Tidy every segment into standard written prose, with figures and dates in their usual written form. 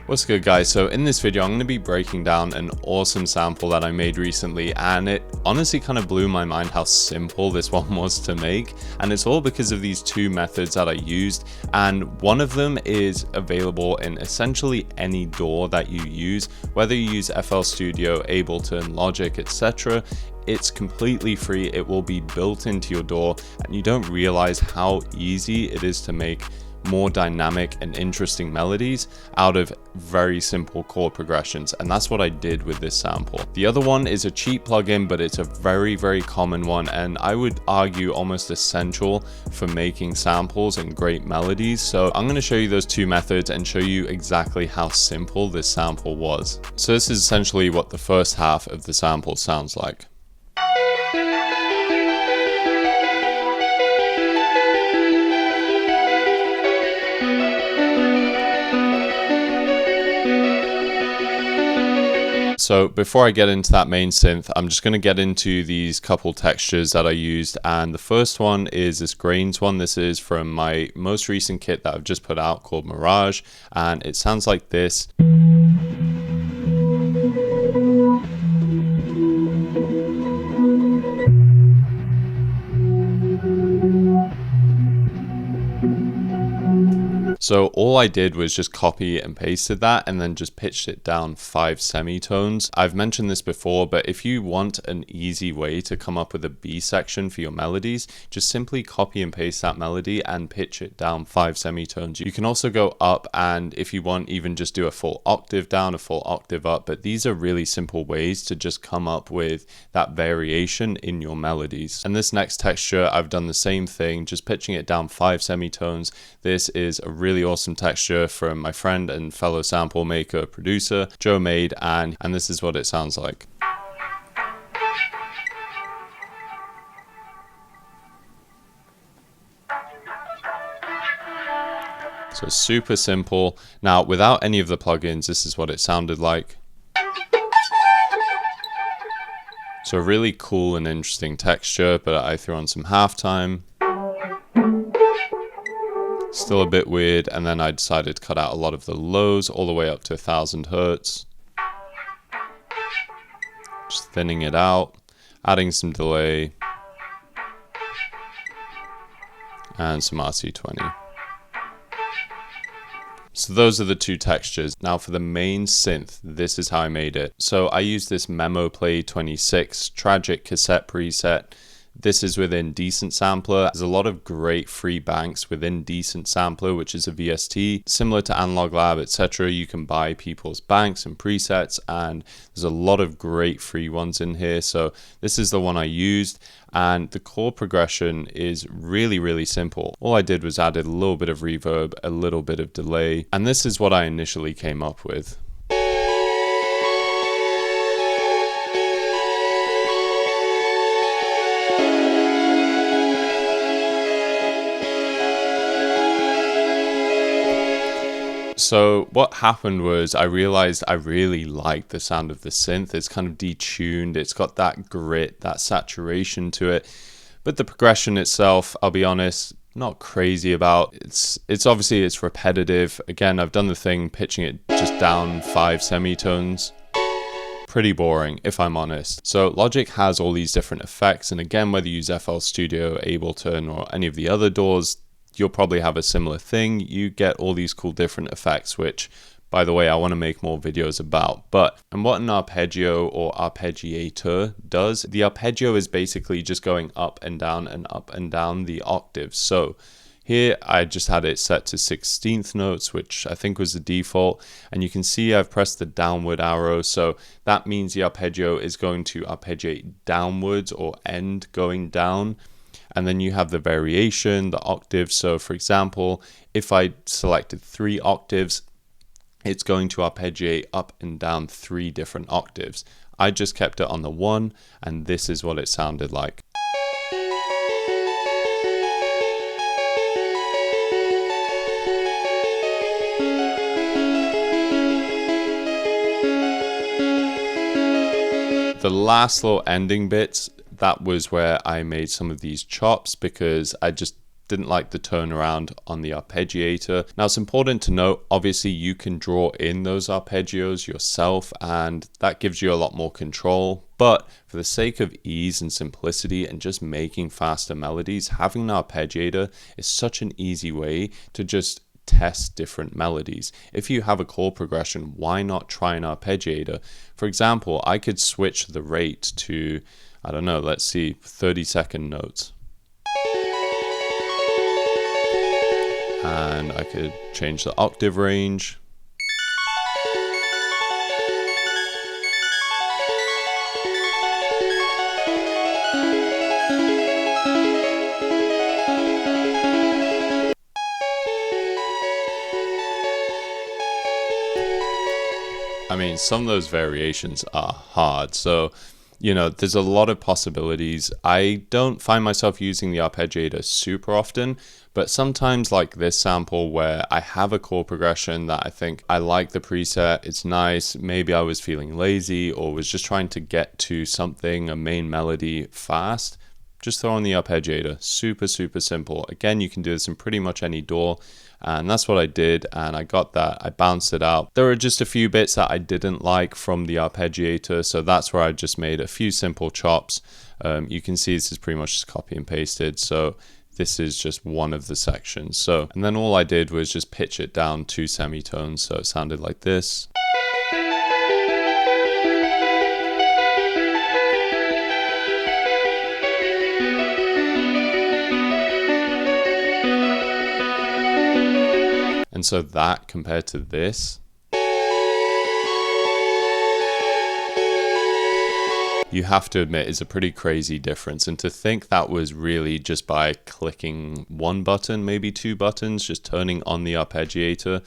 What's good, guys? So in this video I'm going to be breaking down an awesome sample that I made recently, and it honestly kind of blew my mind how simple this one was to make. And it's all because of these two methods that I used, and one of them is available in essentially any DAW that you use, whether you use FL Studio, Ableton, Logic, etc. It's completely free. It will be built into your DAW, and you don't realize how easy it is to make more dynamic and interesting melodies out of very simple chord progressions, and that's what I did with this sample. The other one is a cheap plugin, but it's a very common one, and I would argue almost essential for making samples and great melodies. So I'm going to show you those two methods and show you exactly how simple this sample was. So this is essentially what the first half of the sample sounds like. So before I get into that main synth, I'm just going to get into these couple textures that I used, and the first one is this grains one. This is from my most recent kit that I've just put out called Mirage, and it sounds like this. So all I did was just copy and pasted that and then just pitched it down 5 semitones. I've mentioned this before, but if you want an easy way to come up with a B section for your melodies, just simply copy and paste that melody and pitch it down 5 semitones. You can also go up, and if you want, even just do a full octave down, a full octave up, but these are really simple ways to just come up with that variation in your melodies. And this next texture, I've done the same thing, just pitching it down 5 semitones. This is a really awesome texture from my friend and fellow sample maker producer Joe made, and this is what it sounds like. So super simple. Now without any of the plugins, this is what it sounded like. So a really cool and interesting texture, but I threw on some halftime. Still a bit weird, and then I decided to cut out a lot of the lows all the way up to 1000 Hertz. Just thinning it out, adding some delay, and some RC20. So those are the two textures. Now for the main synth, this is how I made it. So I used this Memo Play 26 Tragic cassette preset. This is within Decent Sampler. There's a lot of great free banks within Decent Sampler, which is a VST. Similar to Analog Lab, etc. You can buy people's banks and presets, and there's a lot of great free ones in here. So this is the one I used, and the chord progression is really simple. All I did was added a little bit of reverb, a little bit of delay, and this is what I initially came up with. So what happened was I realized I really liked the sound of the synth. It's kind of detuned, it's got that grit, that saturation to it, but the progression itself, I'll be honest, not crazy about. It's obviously it's repetitive. Again, I've done the thing pitching it just down 5 semitones. Pretty boring, if I'm honest. So Logic has all these different effects, and again, whether you use FL Studio, Ableton, or any of the other DAWs, you'll probably have a similar thing. You get all these cool different effects, which, by the way, I want to make more videos about. And what an arpeggio or arpeggiator does, the arpeggio is basically just going up and down the octaves. So here I just had it set to 16th notes, which I think was the default, and you can see I've pressed the downward arrow, so that means the arpeggio is going to arpeggiate downwards or end going down. And then you have the variation, the octaves. So for example, if I selected 3 octaves, it's going to arpeggiate up and down 3 different octaves. I just kept it on the 1, and this is what it sounded like. The last little ending bits, that was where I made some of these chops, because I just Didn't like the turnaround on the arpeggiator. Now it's important to note, obviously you can draw in those arpeggios yourself and that gives you a lot more control, but for the sake of ease and simplicity and just making faster melodies, having an arpeggiator is such an easy way to just test different melodies. If you have a chord progression, why not try an arpeggiator? For example, I could switch the rate to, I don't know, let's see, 30-second notes. And I could change the octave range. I mean, some of those variations are hard, so you know, there's a lot of possibilities. I don't find myself using the arpeggiator super often, but sometimes like this sample where I have a chord progression that I think I like the preset, it's nice, maybe I was feeling lazy or was just trying to get to something, a main melody fast, just throw on the arpeggiator. Super, super simple. Again, you can do this in pretty much any DAW. And that's what I did, and I got that. I bounced it out. There were just a few bits that I didn't like from the arpeggiator, so that's where I just made a few simple chops. You can see this is pretty much just copy and pasted, so this is just one of the sections. So, and then all I did was just pitch it down 2 semitones, so it sounded like this. And so that compared to this, you have to admit is a pretty crazy difference. And to think that was really just by clicking one button, maybe 2 buttons, just turning on the arpeggiator,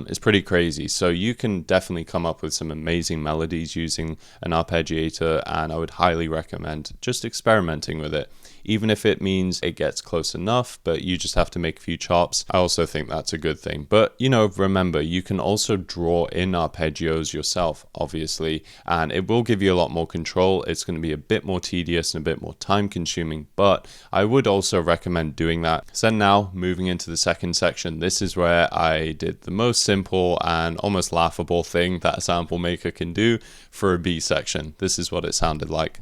is pretty crazy. So you can definitely come up with some amazing melodies using an arpeggiator, and I would highly recommend just experimenting with it. Even if it means it gets close enough, but you just have to make a few chops, I also think that's a good thing. But, you know, remember, you can also draw in arpeggios yourself, obviously, and it will give you a lot more control. It's going to be a bit more tedious and a bit more time consuming, but I would also recommend doing that. So now, moving into the second section, this is where I did the most simple and almost laughable thing that a sample maker can do for a B section. This is what it sounded like.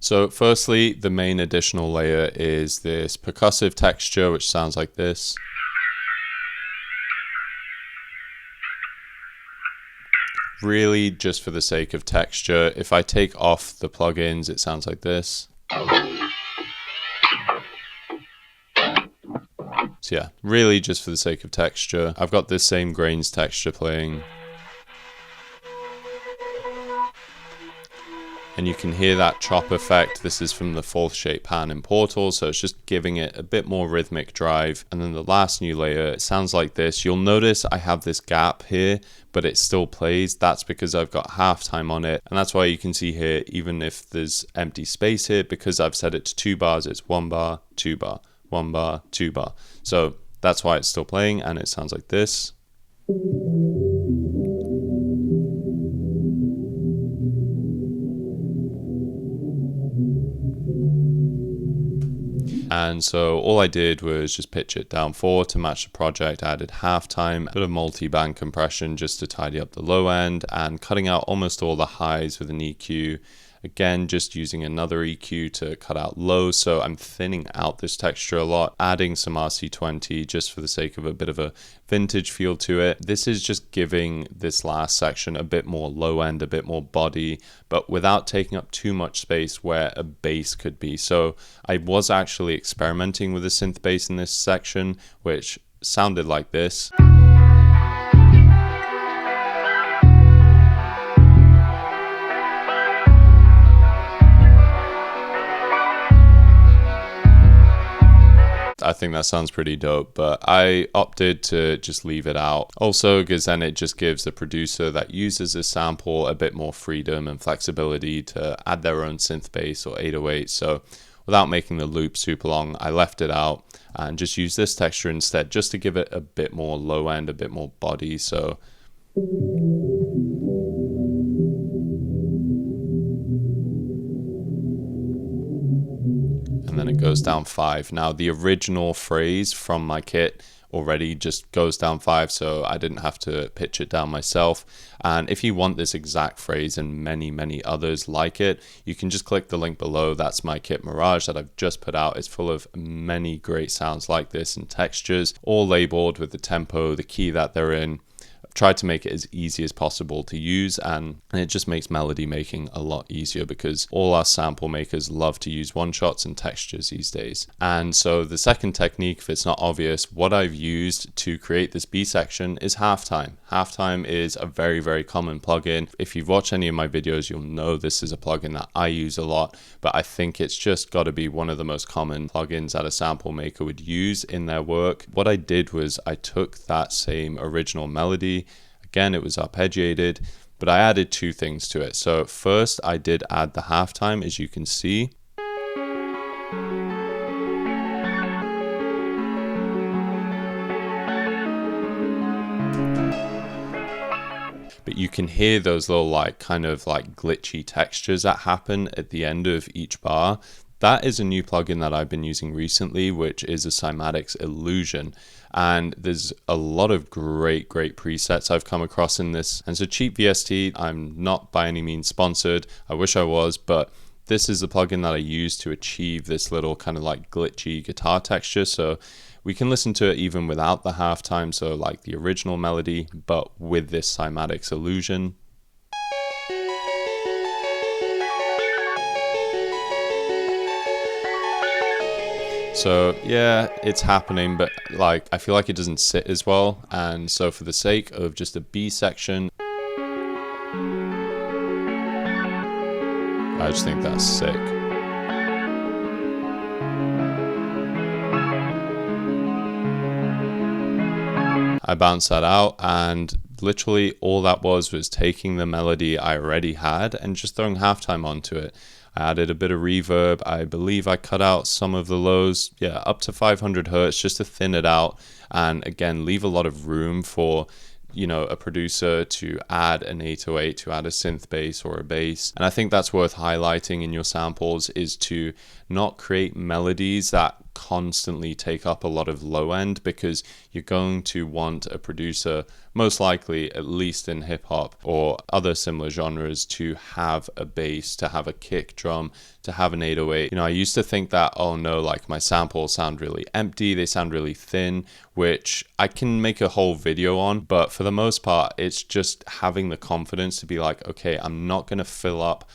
So firstly, the main additional layer is this percussive texture, which sounds like this. Really just for the sake of texture. If I take off the plugins, it sounds like this. So yeah, really just for the sake of texture. I've got this same grains texture playing. And you can hear that chop effect. This is from the fourth shape pan in Portal, so it's just giving it a bit more rhythmic drive. And then the last new layer, it sounds like this. You'll notice I have this gap here, but it still plays. That's because I've got halftime on it. And that's why you can see here, even if there's empty space here, because I've set it to 2 bars, it's 1 bar, 2 bar, 1 bar, 2 bar. So that's why it's still playing, and it sounds like this. And so all I did was just pitch it down 4 to match the project. I added halftime, a bit of multi-band compression just to tidy up the low end, and cutting out almost all the highs with an EQ. Again, just using another EQ to cut out low, so I'm thinning out this texture a lot, adding some RC20 just for the sake of a bit of a vintage feel to it. This is just giving this last section a bit more low end, a bit more body, but without taking up too much space where a bass could be. So I was actually experimenting with a synth bass in this section, which sounded like this. I think that sounds pretty dope, but I opted to just leave it out. Also, because then it just gives the producer that uses this sample a bit more freedom and flexibility to add their own synth bass or 808. So without making the loop super long, I left it out and just used this texture instead, just to give it a bit more low end, a bit more body. So and then it goes down 5. Now the original phrase from my kit already just goes down 5, so I didn't have to pitch it down myself. And if you want this exact phrase and many others like it, you can just click the link below. That's my kit Mirage that I've just put out. It's full of many great sounds like this and textures, all labeled with the tempo, the key that they're in. Tried to make it as easy as possible to use, and it just makes melody making a lot easier because all our sample makers love to use one-shots and textures these days. And so the second technique, if it's not obvious, what I've used to create this B section is halftime. Halftime is a very common plugin. If you've watched any of my videos, you'll know this is a plugin that I use a lot, but I think it's just got to be one of the most common plugins that a sample maker would use in their work. What I did was I took that same original melody. Again, it was arpeggiated, but I added 2 things to it. So first, I did add the halftime, as you can see. But you can hear those little kind of glitchy textures that happen at the end of each bar. That is a new plugin that I've been using recently, which is a Cymatics Illusion. And there's a lot of great presets I've come across in this. And so Cheap VST, I'm not by any means sponsored. I wish I was, but this is the plugin that I use to achieve this little kind of glitchy guitar texture. So we can listen to it even without the halftime, so like the original melody, but with this Cymatics Illusion. So yeah, it's happening, but I feel like it doesn't sit as well. And so for the sake of just a B section, I just think that's sick. I bounced that out, and literally all that was taking the melody I already had and just throwing halftime onto it. I added a bit of reverb. I believe I cut out some of the lows, up to 500 hertz, just to thin it out, and again leave a lot of room for a producer to add an 808, to add a synth bass or a bass. And I think that's worth highlighting in your samples, is to not create melodies that constantly take up a lot of low end, because you're going to want a producer, most likely, at least in hip hop or other similar genres, to have a bass, to have a kick drum, to have an 808. I used to think that, oh no, my samples sound really empty, they sound really thin, which I can make a whole video on, but for the most part, it's just having the confidence to be okay, I'm not going to fill up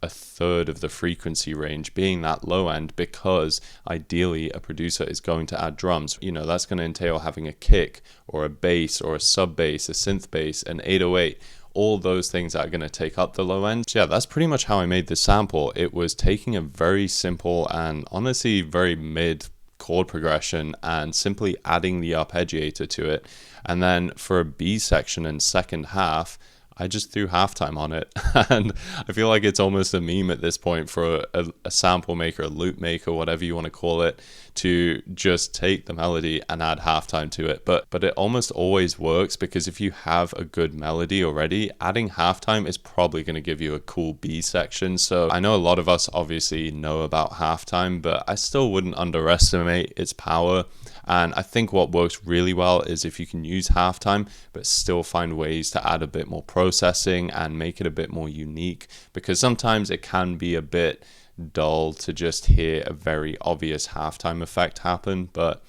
a third of the frequency range being that low end, because ideally a producer is going to add drums. That's going to entail having a kick or a bass or a sub bass, a synth bass, an 808, all those things that are going to take up the low end. So yeah, that's pretty much how I made this sample. It was taking a very simple and honestly very mid chord progression and simply adding the arpeggiator to it. And then for a B section and second half, I just threw halftime on it. And I feel like it's almost a meme at this point for a sample maker, a loop maker, whatever you want to call it, to just take the melody and add halftime to it. But it almost always works, because if you have a good melody already, adding halftime is probably going to give you a cool B section. So I know a lot of us obviously know about halftime, but I still wouldn't underestimate its power. And I think what works really well is if you can use halftime, but still find ways to add a bit more processing and make it a bit more unique, because sometimes it can be a bit dull to just hear a very obvious halftime effect happen. But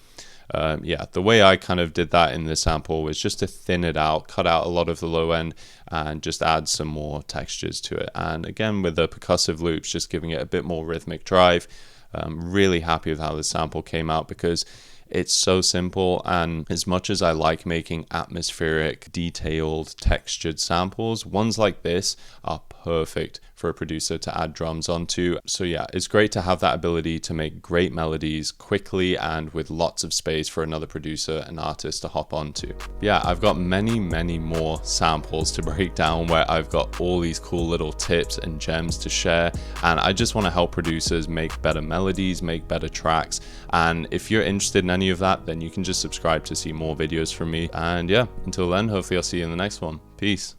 yeah, the way I kind of did that in this sample was just to thin it out, cut out a lot of the low end, and just add some more textures to it. And again, with the percussive loops, just giving it a bit more rhythmic drive. I'm really happy with how this sample came out, because it's so simple, and as much as I like making atmospheric, detailed, textured samples, ones like this are perfect for a producer to add drums onto. So yeah, it's great to have that ability to make great melodies quickly and with lots of space for another producer and artist to hop onto. Yeah, I've got many more samples to break down where I've got all these cool little tips and gems to share, and I just want to help producers make better melodies, make better tracks. And if you're interested in any of that, then you can just subscribe to see more videos from me. And yeah, until then, hopefully I'll see you in the next one. Peace.